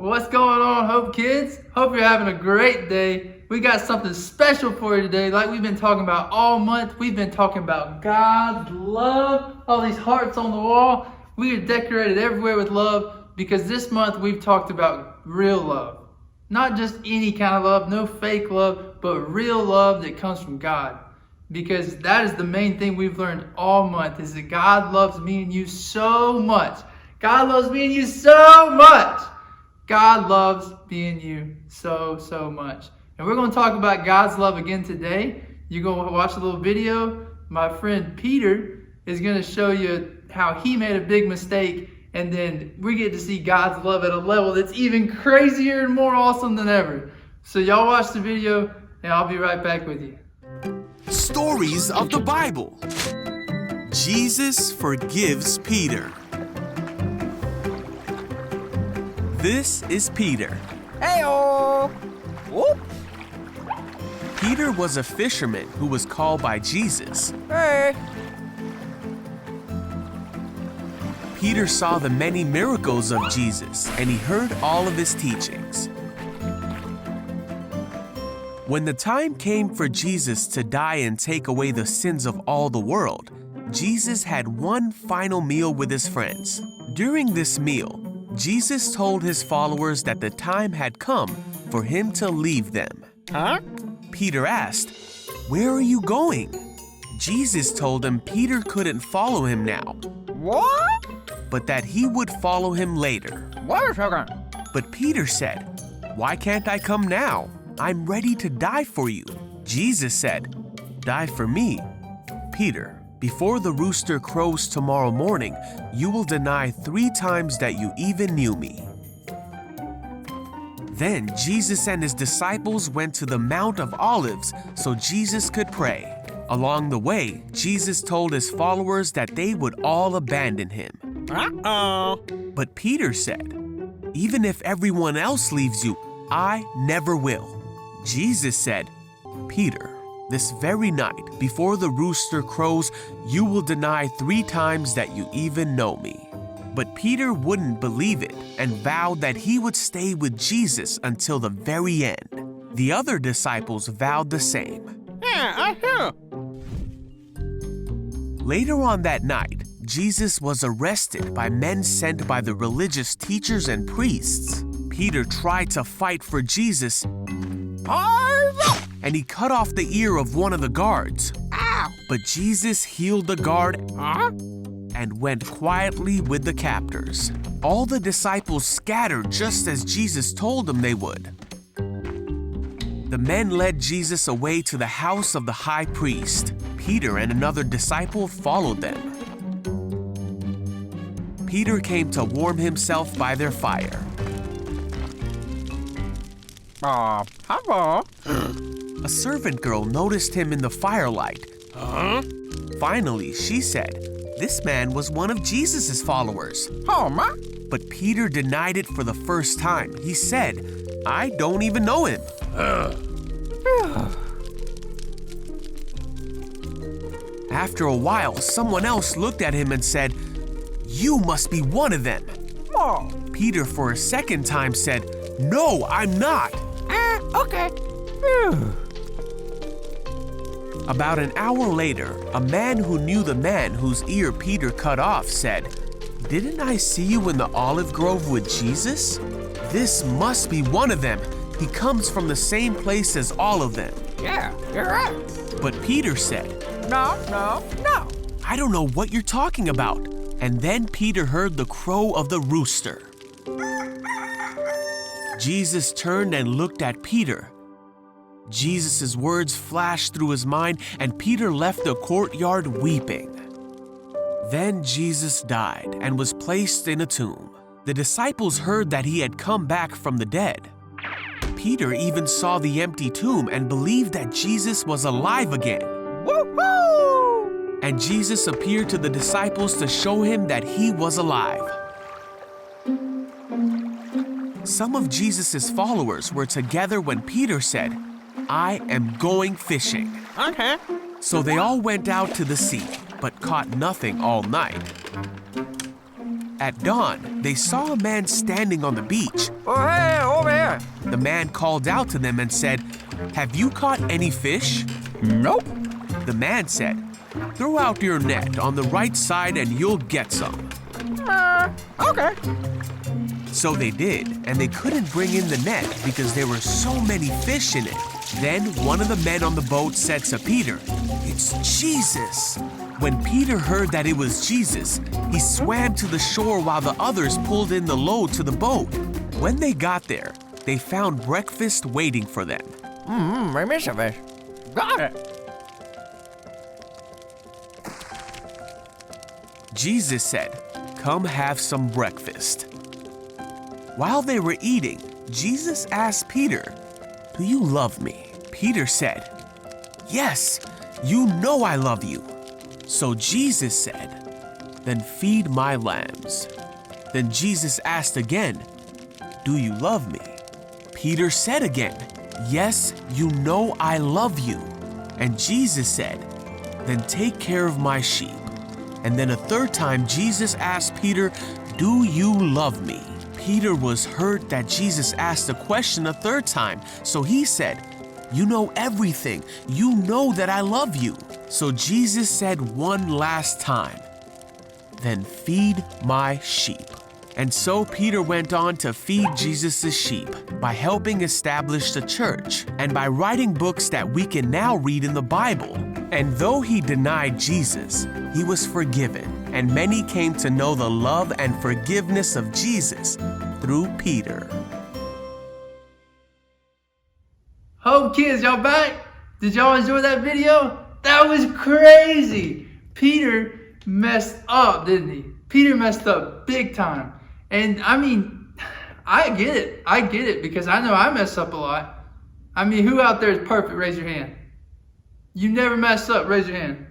What's going on, Hope Kids? Hope you're having a great day. We got something special for you today. Like we've been talking about all month, we've been talking about God's love, all these hearts on the wall. We are decorated everywhere with love because this month we've talked about real love. Not just any kind of love, no fake love, but real love that comes from God. Because that is the main thing we've learned all month, is that God loves me and you so much. God loves me and you so much. God loves me and you so much. And we're going to talk about God's love again today. You're going to watch a little video. My friend Peter is going to show you how he made a big mistake. And then we get to see God's love at a level that's even crazier and more awesome than ever. So y'all watch the video and I'll be right back with you. Stories of the Bible. Jesus forgives Peter. This is Peter. Hey-o! Whoop! Peter was a fisherman who was called by Jesus. Hey! Peter saw the many miracles of Jesus and he heard all of his teachings. When the time came for Jesus to die and take away the sins of all the world, Jesus had one final meal with his friends. During this meal, Jesus told his followers that the time had come for him to leave them. Huh? Peter asked, "Where are you going?" Jesus told him Peter couldn't follow him now, What? but that he would follow him later. Wait a second. But Peter said, "Why can't I come now? I'm ready to die for you." Jesus said, "Die for me? Peter, before the rooster crows tomorrow morning, you will deny 3 times that you even knew me." Then Jesus and his disciples went to the Mount of Olives so Jesus could pray. Along the way, Jesus told his followers that they would all abandon him. Uh-oh. But Peter said, "Even if everyone else leaves you, I never will." Jesus said, "Peter, this very night, before the rooster crows, you will deny 3 times that you even know me." But Peter wouldn't believe it and vowed that he would stay with Jesus until the very end. The other disciples vowed the same. Yeah, I hear. Later on that night, Jesus was arrested by men sent by the religious teachers and priests. Peter tried to fight for Jesus, and he cut off the ear of one of the guards. Ow! But Jesus healed the guard Huh? and went quietly with the captors. All the disciples scattered just as Jesus told them they would. The men led Jesus away to the house of the high priest. Peter and another disciple followed them. Peter came to warm himself by their fire. Hello. A servant girl noticed him in the firelight. Huh? Finally, she said, "This man was one of Jesus' followers." Home? But Peter denied it for the first time. He said, "I don't even know him." After a while, someone else looked at him and said, "You must be one of them." Whoa. Peter, for a second time, said, "No, I'm not." Okay. About an hour later, a man who knew the man whose ear Peter cut off said, "Didn't I see you in the olive grove with Jesus? This must be one of them. He comes from the same place as all of them." Yeah, you're right. But Peter said, No. "I don't know what you're talking about." And then Peter heard the crow of the rooster. Jesus turned and looked at Peter. Jesus' words flashed through his mind, and Peter left the courtyard weeping. Then Jesus died and was placed in a tomb. The disciples heard that he had come back from the dead. Peter even saw the empty tomb and believed that Jesus was alive again. Woohoo! And Jesus appeared to the disciples to show him that he was alive. Some of Jesus' followers were together when Peter said, "I am going fishing." Okay. So they all went out to the sea, but caught nothing all night. At dawn, they saw a man standing on the beach. Oh, hey, over here. The man called out to them and said, "Have you caught any fish?" Nope. The man said, "Throw out your net on the right side and you'll get some." Okay. So they did, and they couldn't bring in the net because there were so many fish in it. Then one of the men on the boat said to Peter, "It's Jesus." When Peter heard that it was Jesus, he swam to the shore while the others pulled in the load to the boat. When they got there, they found breakfast waiting for them. I miss a fish. Got it. Jesus said, "Come have some breakfast." While they were eating, Jesus asked Peter, "Do you love me?" Peter said, "Yes, you know I love you." So Jesus said, "Then feed my lambs." Then Jesus asked again, "Do you love me?" Peter said again, "Yes, you know I love you." And Jesus said, "Then take care of my sheep." And then a third time, Jesus asked Peter, "Do you love me?" Peter was hurt that Jesus asked the question a third time, so he said, "You know everything. You know that I love you." So Jesus said one last time, "Then feed my sheep." And so Peter went on to feed Jesus' sheep by helping establish the church and by writing books that we can now read in the Bible. And though he denied Jesus, he was forgiven, and many came to know the love and forgiveness of Jesus through Peter. Hope Kids, y'all back? Did y'all enjoy that video? That was crazy. Peter messed up, didn't he? Peter messed up big time. And I mean, I get it. I get it because I know I mess up a lot. I mean, who out there is perfect? Raise your hand. You never mess up. Raise your hand.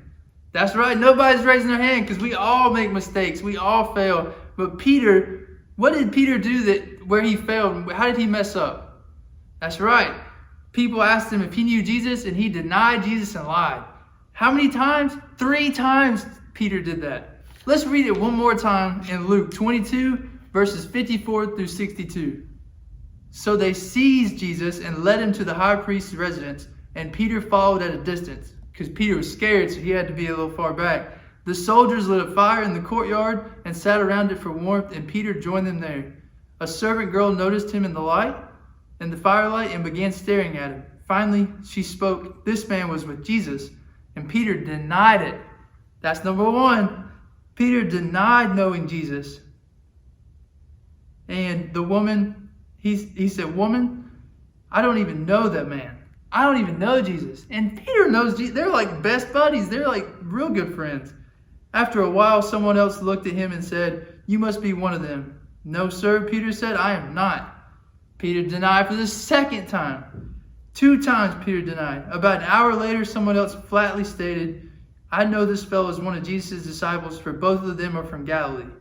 That's right. Nobody's raising their hand because we all make mistakes. We all fail. But Peter, what did Peter do where he failed? How did he mess up? That's right. People asked him if he knew Jesus, and he denied Jesus and lied. How many times? 3 times Peter did that. Let's read it one more time in Luke 22, verses 54 through 62. So they seized Jesus and led him to the high priest's residence, and Peter followed at a distance, because Peter was scared, so he had to be a little far back. The soldiers lit a fire in the courtyard and sat around it for warmth, and Peter joined them there. A servant girl noticed him in the firelight, and began staring at him. Finally, she spoke. This man was with Jesus, and Peter denied it. That's number 1. Peter denied knowing Jesus. And the woman, he said, "Woman, I don't even know that man. I don't even know Jesus." And Peter knows Jesus. They're like best buddies. They're like real good friends. After a while, someone else looked at him and said, "You must be one of them." "No, sir," Peter said, "I am not." Peter denied for the second time. 2 times Peter denied. About an hour later, someone else flatly stated, "I know this fellow is one of Jesus' disciples, for both of them are from Galilee."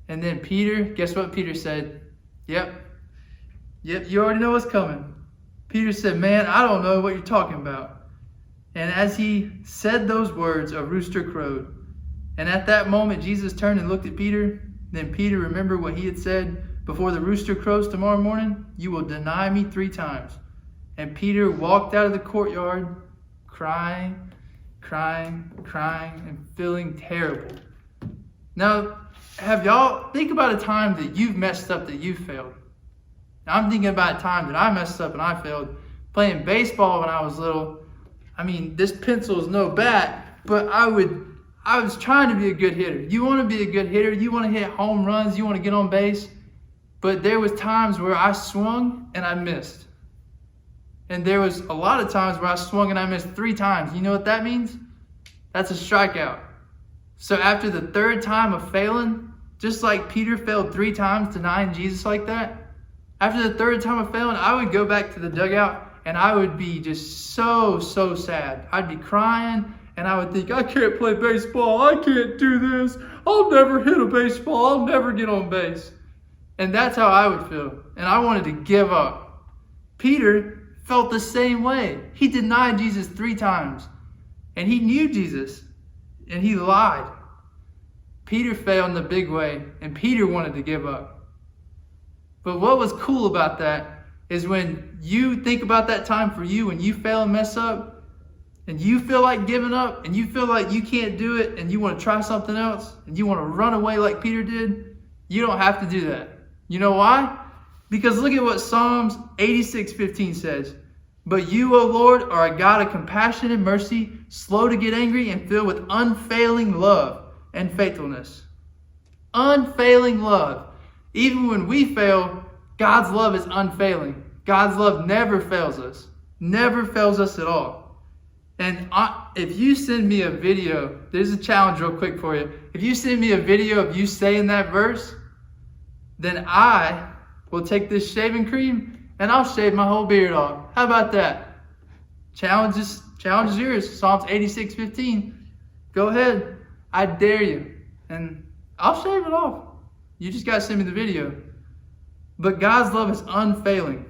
And then Peter, guess what Peter said? Yep, you already know what's coming. Peter said, "Man, I don't know what you're talking about." And as he said those words, a rooster crowed. And at that moment, Jesus turned and looked at Peter. Then Peter remembered what he had said, "Before the rooster crows tomorrow morning, you will deny me 3 times. And Peter walked out of the courtyard, crying, and feeling terrible. Now, think about a time that you've messed up, that you failed. Now, I'm thinking about a time that I messed up and I failed. Playing baseball when I was little. I mean, this pencil is no bat, but I was trying to be a good hitter. You want to be a good hitter. You want to hit home runs. You want to get on base. But there was times where I swung and I missed. And there was a lot of times where I swung and I missed 3 times. You know what that means? That's a strikeout. So after the 3rd time of failing, just like Peter failed 3 times denying Jesus like that, after the 3rd time of failing, I would go back to the dugout and I would be just so sad. I'd be crying and I would think, I can't play baseball. I can't do this. I'll never hit a baseball. I'll never get on base. And that's how I would feel. And I wanted to give up. Peter felt the same way. He denied Jesus 3 times. And he knew Jesus. And he lied. Peter failed in a big way, and Peter wanted to give up. But what was cool about that is when you think about that time for you, when you fail and mess up, and you feel like giving up, and you feel like you can't do it, and you want to try something else, and you want to run away like Peter did, you don't have to do that. You know why? Because look at what Psalms 86:15 says. But you, O Lord, are a God of compassion and mercy, slow to get angry, and filled with unfailing love and faithfulness. Unfailing love. Even when we fail, God's love is unfailing. God's love never fails us. Never fails us at all. And if you send me a video, there's a challenge real quick for you. If you send me a video of you saying that verse, then I will take this shaving cream and I'll shave my whole beard off. How about that? Challenge is yours. Psalms 86:15. Go ahead. I dare you. And I'll shave it off. You just got to send me the video. But God's love is unfailing.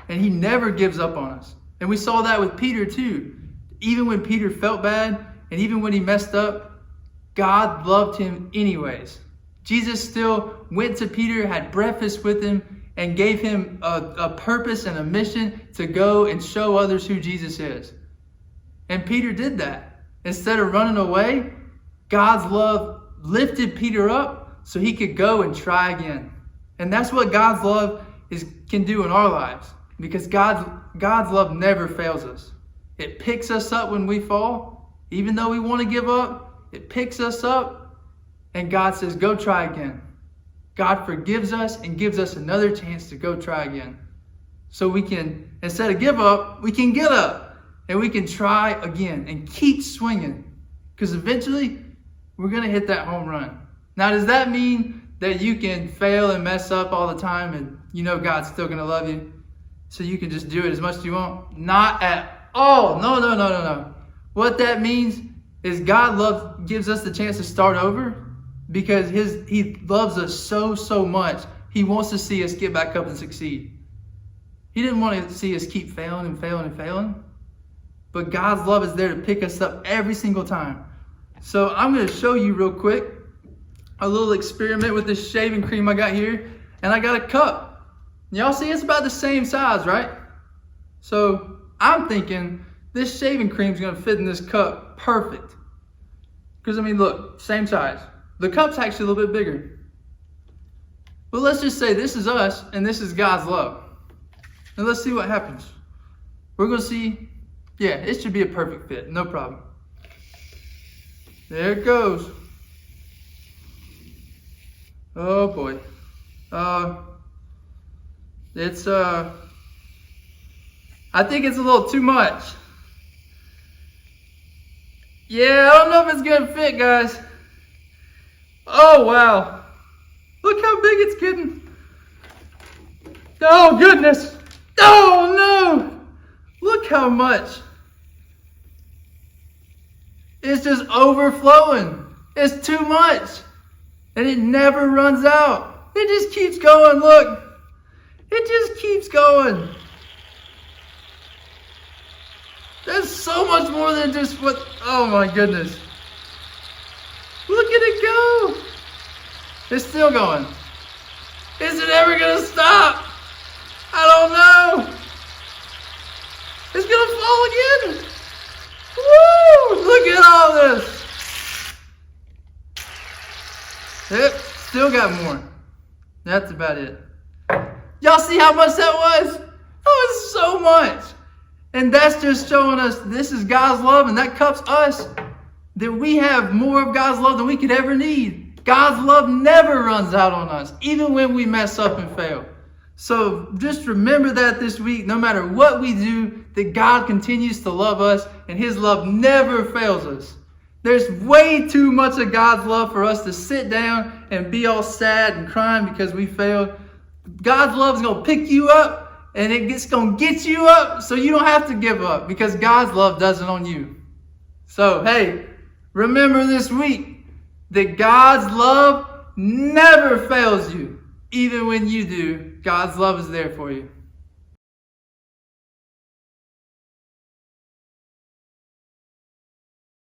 And He never gives up on us. And we saw that with Peter too. Even when Peter felt bad and even when he messed up, God loved him anyways. Jesus still went to Peter, had breakfast with him, and gave him a purpose and a mission to go and show others who Jesus is. And Peter did that. Instead of running away, God's love lifted Peter up so he could go and try again. And that's what God's love can do in our lives. Because God's love never fails us. It picks us up when we fall. Even though we want to give up, it picks us up. And God says, go try again. God forgives us and gives us another chance to go try again. So we can, instead of give up, we can get up. And we can try again and keep swinging. Because eventually, we're going to hit that home run. Now, does that mean that you can fail and mess up all the time and you know God's still going to love you? So you can just do it as much as you want? Not at all. No. What that means is God gives us the chance to start over because He loves us so much. He wants to see us get back up and succeed. He didn't want to see us keep failing and failing. But God's love is there to pick us up every single time. So I'm going to show you real quick a little experiment with this shaving cream I got here. And I got a cup. Y'all see it's about the same size, right? So I'm thinking this shaving cream is going to fit in this cup perfect. Because I mean, look, same size. The cup's actually a little bit bigger. But let's just say this is us and this is God's love. And let's see what happens. We're going to see, yeah, it should be a perfect fit. No problem. There it goes. Oh boy. I think it's a little too much. Yeah, I don't know if it's gonna fit, guys. Oh wow. Look how big it's getting. Oh goodness. Oh no. Look how much. It's just overflowing. It's too much. And it never runs out. It just keeps going, look. It just keeps going. There's so much more than just what, oh my goodness. Look at it go. It's still going. Is it ever going to stop? I don't know. It's going to fall again. Woo! Look at all this. Yep, still got more. That's about it. Y'all see how much that was? That was so much. And that's just showing us this is God's love and that cup's us. That we have more of God's love than we could ever need. God's love never runs out on us, even when we mess up and fail. So just remember that this week, no matter what we do, that God continues to love us and His love never fails us. There's way too much of God's love for us to sit down and be all sad and crying because we failed. God's love is going to pick you up and it's going to get you up so you don't have to give up because God's love does it on you. So, hey, remember this week that God's love never fails you. Even when you do, God's love is there for you.